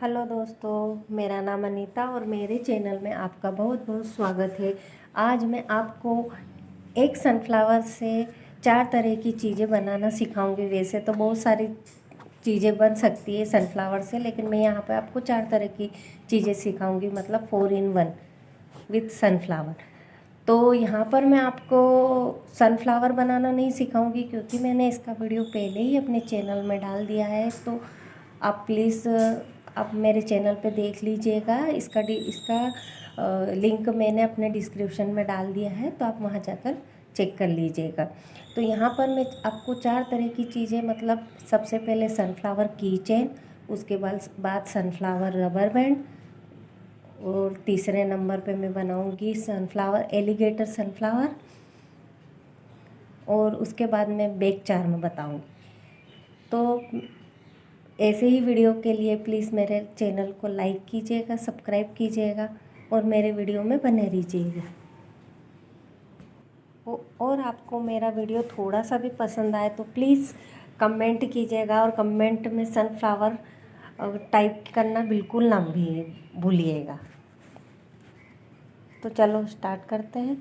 Hello दोस्तों, मेरा नाम अनीता और मेरे चैनल में आपका बहुत बहुत स्वागत है। आज मैं आपको एक सनफ्लावर से 4 तरह की चीज़ें बनाना सिखाऊंगी। वैसे तो बहुत सारी चीज़ें बन सकती है सनफ्लावर से, लेकिन मैं यहाँ पे आपको 4 तरह की चीज़ें सिखाऊंगी, मतलब 4 in 1 विथ सनफ्लावर। तो यहाँ पर मैं आपको सनफ्लावर बनाना नहीं सिखाऊंगी क्योंकि मैंने इसका वीडियो पहले ही अपने चैनल में डाल दिया है। तो आप प्लीज़ आप मेरे चैनल पे देख लीजिएगा। इसका लिंक मैंने अपने डिस्क्रिप्शन में डाल दिया है, तो आप वहाँ जाकर चेक कर लीजिएगा। तो यहाँ पर मैं आपको 4 तरह की चीज़ें, मतलब सबसे पहले सनफ्लावर की चेन, उसके बाद सनफ्लावर रबर बैंड, और तीसरे नंबर पे मैं बनाऊंगी सनफ्लावर एलिगेटर सनफ्लावर, और उसके बाद मैं बैक चार्म बताऊंगी। तो ऐसे ही वीडियो के लिए प्लीज़ मेरे चैनल को लाइक कीजिएगा, सब्सक्राइब कीजिएगा और मेरे वीडियो में बने रहिएगा। और आपको मेरा वीडियो थोड़ा सा भी पसंद आए तो प्लीज़ कमेंट कीजिएगा, और कमेंट में सनफ्लावर टाइप करना बिल्कुल ना भूलिएगा। तो चलो स्टार्ट करते हैं।